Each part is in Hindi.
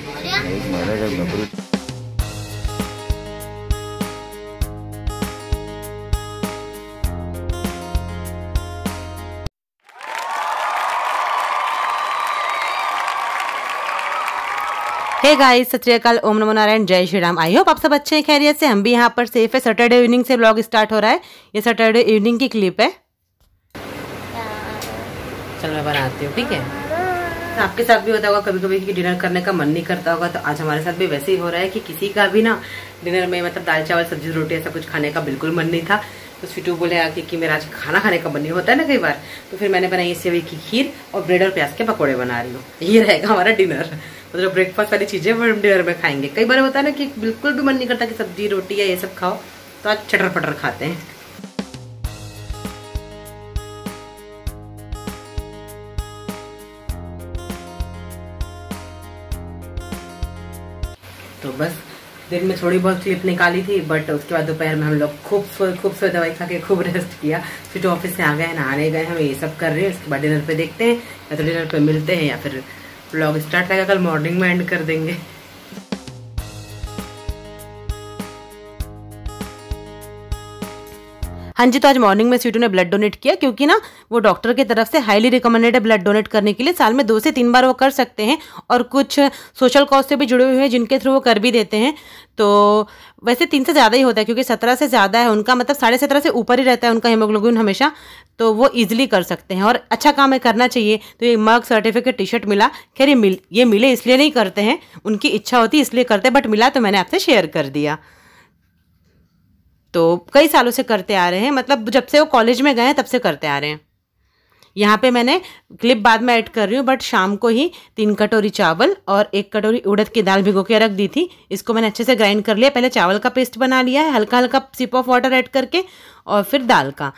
एक महीने का नौकरी। हे गाइस, सत श्री अकाल, ओम नमो नारायण, जय श्री राम। आई होप आप सब अच्छे हैं, खैरियत से। हम भी यहाँ पर सेफ है। सैटरडे इवनिंग से व्लॉग स्टार्ट हो रहा है। ये सैटरडे इवनिंग की क्लिप है। चल मैं बनाती हूँ, ठीक है। आपके साथ भी होता होगा कभी कभी कि डिनर करने का मन नहीं करता होगा, तो आज हमारे साथ भी वैसे ही हो रहा है कि किसी का भी ना डिनर में मतलब दाल चावल सब्जी रोटी ऐसा कुछ खाने का बिल्कुल मन नहीं था। तो स्वीटू बोले आके कि मेरा आज खाना खाने का मन नहीं होता है ना कई बार, तो फिर मैंने बनाई सेवई की खीर और ब्रेड और प्याज के पकौड़े बना रही हूँ। ये रहेगा हमारा डिनर। मतलब ब्रेकफास्ट वाली चीजें वो हम डिनर में खाएंगे। कई बार होता है ना कि बिल्कुल भी मन नहीं करता कि सब्जी रोटी या ये सब खाओ, तो आज चटर पटर खाते हैं। तो बस दिन में थोड़ी बहुत क्लिप निकाली थी, बट उसके बाद दोपहर में हम लोग खूब सोए दवाई खा के खूब रेस्ट किया। फिर ऑफिस से आ गए, नहाने गए, हम ये सब कर रहे हैं। उसके बाद डिनर पे देखते हैं, या तो डिनर पे मिलते हैं या फिर व्लॉग स्टार्ट रहेगा। कल मॉर्निंग में एंड कर देंगे। हाँ जी, तो आज मॉर्निंग में स्वीटू ने ब्लड डोनेट किया, क्योंकि ना वो डॉक्टर की तरफ से हाईली रिकमेंडेड है ब्लड डोनेट करने के लिए। साल में 2 से 3 बार वो कर सकते हैं, और कुछ सोशल कॉज से भी जुड़े हुए हैं जिनके थ्रू वो कर भी देते हैं। तो वैसे 3 से ज़्यादा ही होता है, क्योंकि 17 से ज़्यादा है उनका, मतलब 17.5 से ऊपर ही रहता है उनका हीमोग्लोबिन हमेशा। तो वो ईजिली कर सकते हैं, और अच्छा काम है, करना चाहिए। तो ये मग सर्टिफिकेट टी शर्ट मिला। खैर ये मिले इसलिए नहीं करते हैं, उनकी इच्छा होती है इसलिए करते हैं, बट मिला तो मैंने आपसे शेयर कर दिया। तो कई सालों से करते आ रहे हैं, मतलब जब से वो कॉलेज में गए हैं तब से करते आ रहे हैं। यहाँ पे मैंने क्लिप बाद में ऐड कर रही हूँ, बट शाम को ही 3 कटोरी चावल और 1 कटोरी उड़द की दाल भिगो के रख दी थी। इसको मैंने अच्छे से ग्राइंड कर लिया। पहले चावल का पेस्ट बना लिया है, हल्का हल्का सिप ऑफ वाटर ऐड करके, और फिर दाल का।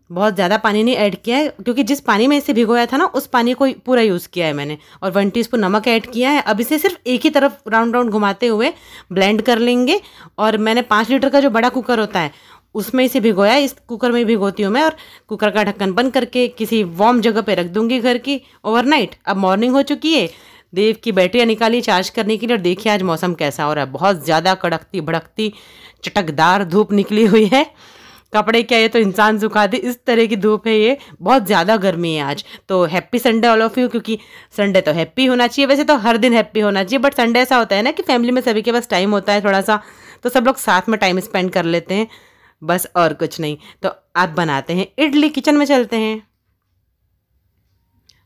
बहुत ज़्यादा पानी नहीं ऐड किया है, क्योंकि जिस पानी में इसे भिगोया था ना उस पानी को पूरा यूज़ किया है मैंने। और 1 टीस्पून नमक ऐड किया है। अब इसे सिर्फ एक ही तरफ राउंड राउंड घुमाते हुए ब्लेंड कर लेंगे। और मैंने 5 लीटर का जो बड़ा कुकर होता है उसमें इसे भिगोया। इस कुकर में भिगोती हूँ मैं, और कुकर का ढक्कन बंद करके किसी वार्म जगह पे रख दूंगी घर की ओवरनाइट। अब मॉर्निंग हो चुकी है, देव की बैटरियाँ निकाली चार्ज करने के लिए। और देखिए आज मौसम कैसा हो रहा है, बहुत ज़्यादा कड़कती भड़कती चटकदार धूप निकली हुई है। कपड़े क्या, ये तो इंसान सुखा दे, इस तरह की धूप है ये। बहुत ज़्यादा गर्मी है आज। तो happy Sunday all of you, क्योंकि संडे तो हैप्पी होना चाहिए। वैसे तो हर दिन हैप्पी होना चाहिए, बट संडे ऐसा होता है ना कि फैमिली में सभी के पास टाइम होता है थोड़ा सा, तो सब लोग साथ में टाइम स्पेंड कर लेते हैं, बस और कुछ नहीं। तो आप बनाते हैं इडली। किचन में चलते हैं।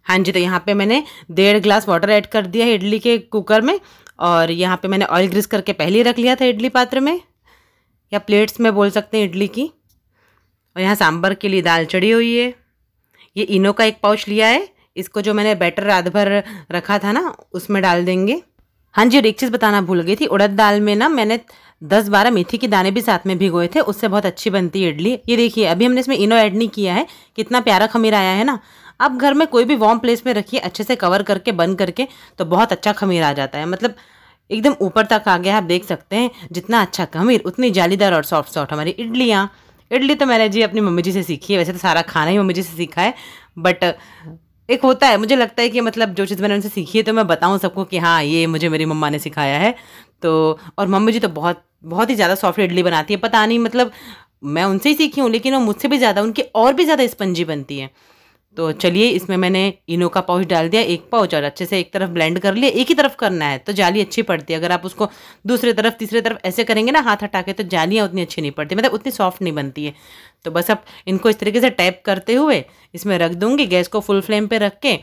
हाँ जी, तो यहाँ पे मैंने 1.5 ग्लास वाटर ऐड कर दिया है इडली के कुकर में। और यहाँ पे मैंने ऑयल ग्रीस करके पहले ही रख लिया था इडली पात्र में, या प्लेट्स में बोल सकते हैं इडली की। और यहाँ सांभर के लिए दाल चढ़ी हुई है। ये इनो का 1 पाउच लिया है। इसको जो मैंने बैटर रात भर रखा था ना उसमें डाल देंगे। हाँ जी, और एक चीज़ बताना भूल गई थी, उड़द दाल में ना मैंने 10-12 मेथी के दाने भी साथ में भिगोए थे, उससे बहुत अच्छी बनती है इडली। ये देखिए, अभी हमने इसमें इनो ऐड नहीं किया है, कितना प्यारा खमीर आया है ना। आप घर में कोई भी वार्म प्लेस में रखिए, अच्छे से कवर करके बंद करके, तो बहुत अच्छा खमीर आ जाता है। मतलब एकदम ऊपर तक आ गया, आप देख सकते हैं। जितना अच्छा खमीर उतनी जालीदार और सॉफ्ट सॉफ्ट हमारी इडलियाँ। इडली तो मैंने जी अपनी मम्मी जी से सीखी है। वैसे तो सारा खाना ही मम्मी जी से सीखा है, बट एक होता है, मुझे लगता है कि मतलब जो चीज़ मैंने उनसे सीखी है तो मैं बताऊं सबको कि हाँ ये मुझे मेरी मम्मा ने सिखाया है। तो और मम्मी जी तो बहुत बहुत ही ज़्यादा सॉफ्ट इडली बनाती है। पता नहीं, मतलब मैं उनसे ही सीखी हूँ, लेकिन वो मुझसे भी ज़्यादा, उनकी और भी ज़्यादा स्पंजी बनती है। तो चलिए, इसमें मैंने इनो का पाउच डाल दिया, 1 पाउच, और अच्छे से एक तरफ ब्लेंड कर लिया। एक ही तरफ करना है तो जाली अच्छी पड़ती है। अगर आप उसको दूसरी तरफ तीसरी तरफ ऐसे करेंगे ना हाथ हटा के, तो जालियाँ उतनी अच्छी नहीं पड़ती, मतलब उतनी सॉफ्ट नहीं बनती है। तो बस अब इनको इस तरीके से टैप करते हुए इसमें रख दूंगी। गैस को फुल फ्लेम पे रख के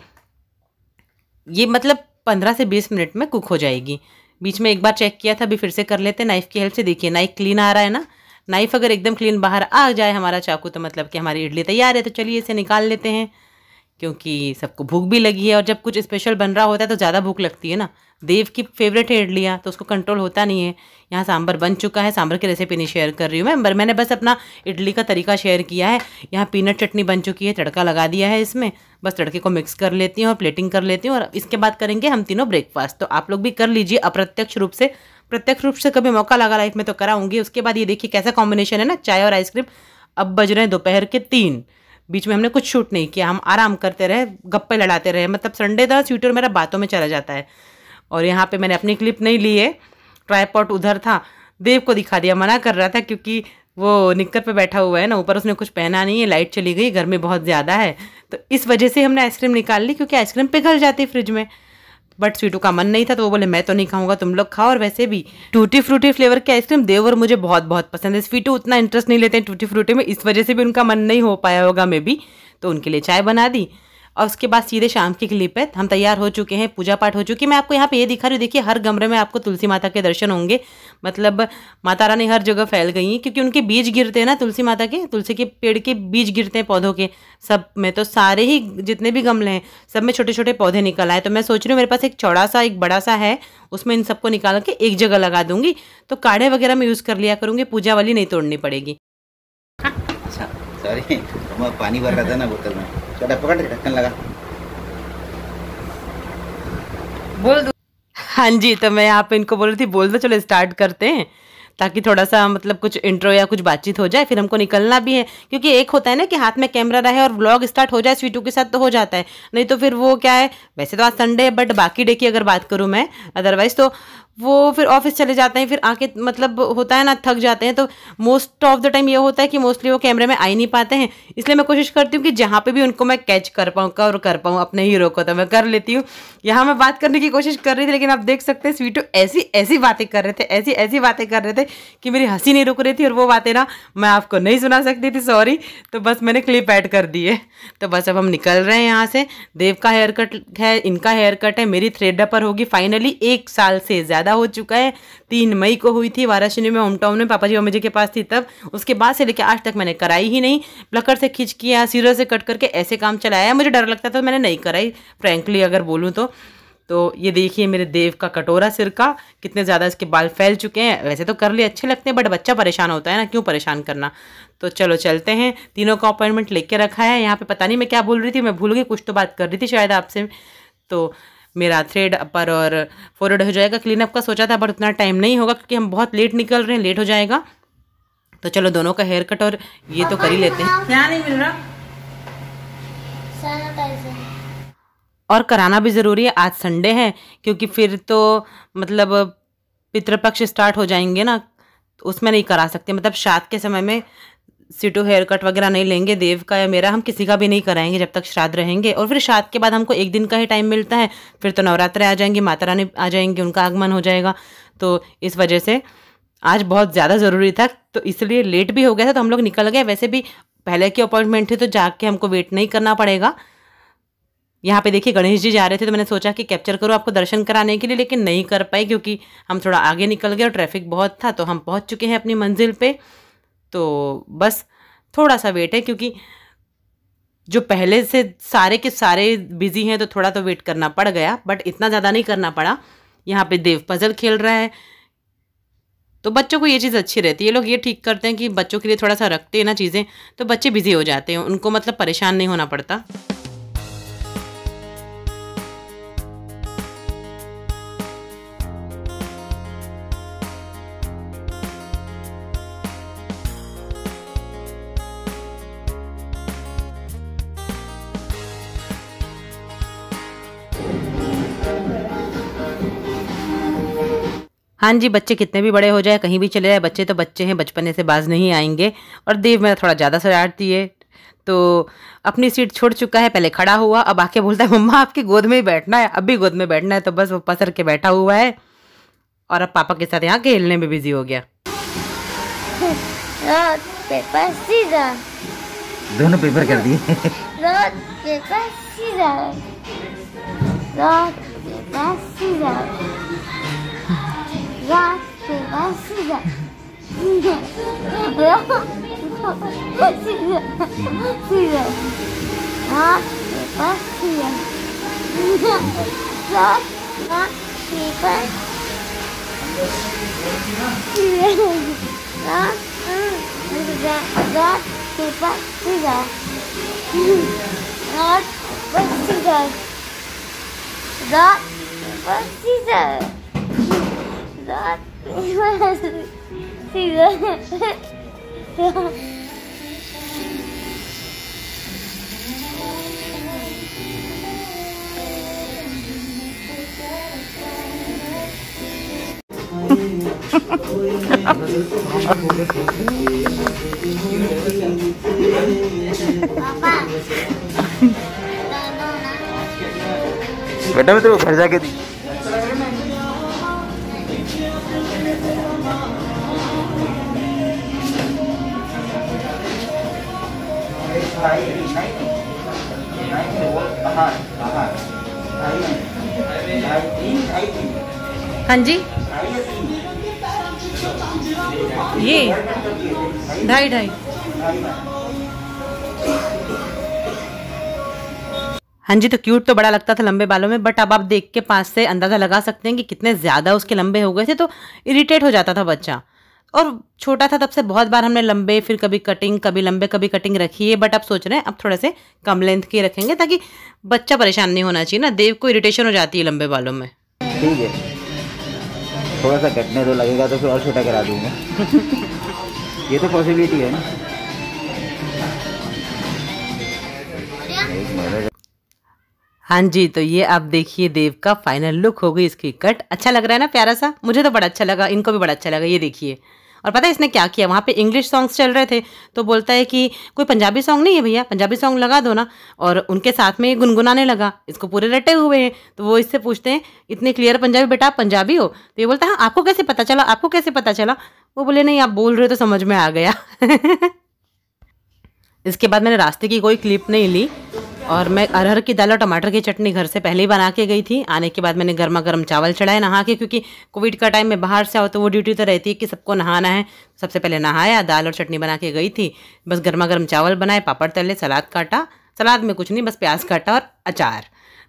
ये मतलब 15 से 20 मिनट में कुक हो जाएगी। बीच में एक बार चेक किया था, अभी फिर से कर लेते हैं नाइफ़ की हेल्प से। देखिए नाइफ क्लीन आ रहा है ना। नाइफ़ अगर एकदम क्लीन बाहर आ जाए हमारा चाकू, तो मतलब कि हमारी इडली तैयार है। तो चलिए इसे निकाल लेते हैं, क्योंकि सबको भूख भी लगी है। और जब कुछ स्पेशल बन रहा होता है तो ज़्यादा भूख लगती है ना। देव की फेवरेट है इडलियाँ, तो उसको कंट्रोल होता नहीं है। यहाँ सांभर बन चुका है। सांभर की रेसिपी नहीं शेयर कर रही हूँ मैंने बस अपना इडली का तरीका शेयर किया है। यहाँ पीनट चटनी बन चुकी है, तड़का लगा दिया है इसमें। बस तड़के को मिक्स कर लेती हूँ और प्लेटिंग कर लेती हूँ, और इसके बाद करेंगे हम तीनों ब्रेकफास्ट। तो आप लोग भी कर लीजिए अप्रत्यक्ष रूप से। प्रत्यक्ष रूप से कभी मौका लगा लाइफ में तो कराऊंगी। उसके बाद ये देखिए कैसा कॉम्बिनेशन है ना, चाय और आइसक्रीम। अब बज रहे हैं दोपहर के 3। बीच में हमने कुछ शूट नहीं किया, हम आराम करते रहे, गप्पे लड़ाते रहे। मतलब संडे था, स्वीटर मेरा बातों में चला जाता है। और यहाँ पे मैंने अपनी क्लिप नहीं ली है, ट्राइपॉड उधर था, देव को दिखा दिया, मना कर रहा था क्योंकि वो निक्कर पे बैठा हुआ है ना, ऊपर उसने कुछ पहना नहीं है, लाइट चली गई, गर्मी बहुत ज़्यादा है, तो इस वजह से हमने आइसक्रीम निकाल ली क्योंकि आइसक्रीम पिघल जाती है फ्रिज में। बट स्वीटू का मन नहीं था तो वो बोले मैं तो नहीं खाऊंगा, तुम लोग खाओ। और वैसे भी टूटी फ्रूटी फ्लेवर की आइसक्रीम देव और मुझे बहुत बहुत पसंद है। स्वीटू उतना इंटरेस्ट नहीं लेते हैं टूटी फ्रूटी में, इस वजह से भी उनका मन नहीं हो पाया होगा मे बी, तो उनके लिए चाय बना दी। और उसके बाद सीधे शाम की क्लिप है, हम तैयार हो चुके हैं, पूजा पाठ हो चुकी है। मैं आपको यहाँ पे ये दिखा रही हूँ, देखिए हर कमरे में आपको तुलसी माता के दर्शन होंगे, मतलब माता रानी हर जगह फैल गई हैं क्योंकि उनके बीज गिरते हैं ना, तुलसी माता के, तुलसी के पेड़ के बीज गिरते हैं पौधों के, सब में तो सारे ही जितने भी गमले हैं सब में छोटे छोटे पौधे निकल आए। तो मैं सोच रही हूँ मेरे पास एक चौड़ा सा एक बड़ा सा है, उसमें इन सबको निकाल के एक जगह लगा दूंगी, तो काढ़े वगैरह में यूज़ कर लिया करूँगी, पूजा वाली नहीं तोड़नी पड़ेगी। अच्छा सॉरी, पानी भर रहा था ना बोतल में, छोटा पकड़ के ढक्कन लगा, बोल दो। हाँ जी, तो मैं यहाँ पे इनको बोल रही थी बोल दो, चलो स्टार्ट करते हैं, ताकि थोड़ा सा मतलब कुछ इंट्रो या कुछ बातचीत हो जाए, फिर हमको निकलना भी है क्योंकि एक होता है ना कि हाथ में कैमरा रहे और व्लॉग स्टार्ट हो जाए स्वीटू के साथ तो हो जाता है, नहीं तो फिर वो क्या है, वैसे तो आज संडे है बट बाकी डे की अगर बात करूँ मैं, अदरवाइज तो वो फिर ऑफिस चले जाते हैं, फिर आके मतलब होता है ना थक जाते हैं, तो मोस्ट ऑफ द टाइम ये होता है कि मोस्टली वो कैमरे में आ ही नहीं पाते हैं। इसलिए मैं कोशिश करती हूँ कि जहाँ पे भी उनको मैं कैच कर पाऊँ, कवर कर पाऊँ अपने हीरो को, तो मैं कर लेती हूँ। यहाँ मैं बात करने की कोशिश कर रही थी लेकिन आप देख सकते हैं स्वीटू ऐसी ऐसी बातें कर रहे थे, ऐसी ऐसी बातें कर रहे थे कि मेरी हंसी नहीं रुक रही थी, और वो बातें ना मैं आपको नहीं सुना सकती थी, सॉरी, तो बस मैंने क्लिप ऐड कर दी है। तो बस अब हम निकल रहे हैं यहाँ से। देव का हेयर कट है, इनका हेयर कट है, मेरी थ्रेड अपर होगी फाइनली, 1 साल से ज़्यादा हो चुका है, 3 मई को हुई थी वाराणसी में, होम टाउन में, पापा जी मम्मी जी के पास थी तब। उसके बाद से लेकर आज तक मैंने कराई ही नहीं, प्लकर से खींच किया, सीरर से कट करके ऐसे काम चलाया, मुझे डर लगता था तो मैंने नहीं कराई फ्रैंकली अगर बोलूँ तो ये देखिए मेरे देव का कटोरा सिर का, कितने ज़्यादा इसके बाल फैल चुके हैं। वैसे तो कर लिए अच्छे लगते हैं बट बच्चा परेशान होता है ना, क्यों परेशान करना। तो चलो चलते हैं, तीनों का अपॉइंटमेंट लेके रखा है। यहाँ पे पता नहीं मैं क्या बोल रही थी, मैं भूल गई, कुछ तो बात कर रही थी शायद आपसे। तो मेरा थ्रेड अपर और फोरहेड हो जाएगा, क्लीनअप का सोचा था बट उतना टाइम नहीं होगा क्योंकि हम बहुत लेट निकल रहे हैं, लेट हो जाएगा। तो चलो दोनों का हेयर कट और ये तो कर ही लेते हैं। क्या नहीं मिल रहा, और कराना भी ज़रूरी है, आज संडे है क्योंकि फिर तो मतलब पितृपक्ष स्टार्ट हो जाएंगे ना, तो उसमें नहीं करा सकते, मतलब श्राद्ध के समय में सीटू हेयर कट वगैरह नहीं लेंगे, देव का या मेरा, हम किसी का भी नहीं कराएंगे जब तक श्राद्ध रहेंगे। और फिर श्राद्ध के बाद हमको 1 दिन का ही टाइम मिलता है, फिर तो नवरात्रे आ जाएंगे, माता रानी आ जाएंगे, उनका आगमन हो जाएगा, तो इस वजह से आज बहुत ज़्यादा ज़रूरी था, तो इसलिए लेट भी हो गया था तो हम लोग निकल गए। वैसे भी पहले की अपॉइंटमेंट थी तो जाके हमको वेट नहीं करना पड़ेगा। यहाँ पे देखिए गणेश जी जा रहे थे तो मैंने सोचा कि कैप्चर करो आपको दर्शन कराने के लिए, लेकिन नहीं कर पाई क्योंकि हम थोड़ा आगे निकल गए और ट्रैफिक बहुत था। तो हम पहुँच चुके हैं अपनी मंजिल पे, तो बस थोड़ा सा वेट है क्योंकि जो पहले से सारे के सारे बिजी हैं तो थोड़ा तो वेट करना पड़ गया, बट इतना ज़्यादा नहीं करना पड़ा। यहाँ पे देव पजल खेल रहा है, तो बच्चों को ये चीज़ अच्छी रहती है, ये लोग ये ठीक करते हैं कि बच्चों के लिए थोड़ा सा रखते हैं ना चीज़ें, तो बच्चे बिजी हो जाते हैं, उनको मतलब परेशान नहीं होना पड़ता। हाँ जी, बच्चे कितने भी बड़े हो जाए, कहीं भी चले जाए, बच्चे तो बच्चे हैं, बचपने से बाज नहीं आएंगे। और देव मेरा थोड़ा ज़्यादा शरारती है, तो अपनी सीट छोड़ चुका है, पहले खड़ा हुआ, अब आके बोलता है मम्मा आपकी गोद में ही बैठना है, अब भी गोद में बैठना है, तो बस वो पसर के बैठा हुआ है और अब पापा के साथ यहाँ खेलने में बिजी हो गया। पेपर सीजर, दोनों पेपर कर दिए। रोज पेपर सीजर, रोज पेपर सीजर, रोज पेपर सीजर, सीजर, रोज पेपर सीजर, रोज paper Rock, paper, scissors. Rock, paper, scissors. Rock, paper, scissors. Rock, paper, scissors. पापा बेटा मैं तेरे को घर जाके दी। हाँ जी, ये 2.5 हाँ जी। तो क्यूट तो बड़ा लगता था लंबे बालों में, बट अब आप देख के पास से अंदाज़ा लगा सकते हैं कि कितने ज़्यादा उसके लंबे हो गए थे। तो इरिटेट हो जाता था बच्चा। और छोटा था तब से बहुत बार हमने लंबे, फिर कभी कटिंग, कभी लंबे, कभी कटिंग रखी है। बट अब सोच रहे हैं अब थोड़े से कम लेंथ के रखेंगे, ताकि बच्चा परेशान नहीं होना चाहिए ना। देव को इरिटेशन हो जाती है लंबे बालों में। ठीक है, थोड़ा सा घटने तो लगेगा तो फिर और छोटा करा दूंगा। ये तो पॉसिबिलिटी है ना। हाँ जी, तो ये आप देखिए देव का फाइनल लुक हो गई इसकी कट। अच्छा लग रहा है ना, प्यारा सा। मुझे तो बड़ा अच्छा लगा, इनको भी बड़ा अच्छा लगा। ये देखिए। और पता है इसने क्या किया, वहाँ पे इंग्लिश सॉन्ग्स चल रहे थे तो बोलता है कि कोई पंजाबी सॉन्ग नहीं है भैया, पंजाबी सॉन्ग लगा दो ना। और उनके साथ में ये गुनगुनाने लगा, इसको पूरे रटे हुए हैं। तो वो इससे पूछते हैं इतने क्लियर पंजाबी, बेटा आप पंजाबी हो? तो ये बोलता है हाँ, आपको कैसे पता चला, आपको कैसे पता चला? वो बोले नहीं, आप बोल रहे हो तो समझ में आ गया। इसके बाद मैंने रास्ते की कोई क्लिप नहीं ली, और मैं अरहर की दाल और टमाटर की चटनी घर से पहले ही बना के गई थी। आने के बाद मैंने गर्मा गर्म चावल चढ़ाए नहा के, क्योंकि कोविड का टाइम में बाहर से आओ तो वो ड्यूटी तो रहती है कि सबको नहाना है। सबसे पहले नहाया, दाल और चटनी बना के गई थी। बस गर्मा गर्म चावल बनाए, पापड़ तले, सलाद काटा। सलाद में कुछ नहीं, बस प्याज काटा और अचार।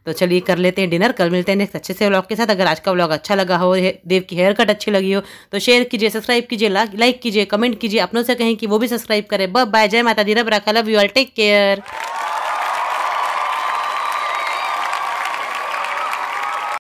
तो चलिए कर लेते हैं डिनर। कल मिलते हैं नेक्स्ट अच्छे से व्लॉग के साथ। अगर आज का व्लॉग अच्छा लगा हो, देव की हेयर कट अच्छी लगी हो, तो शेयर कीजिए, सब्सक्राइब कीजिए, लाइक कीजिए, कमेंट कीजिए, अपनों से कहें कि वो भी सब्सक्राइब करें। बाय, जय माता दी, रब रखा, love you all, take care.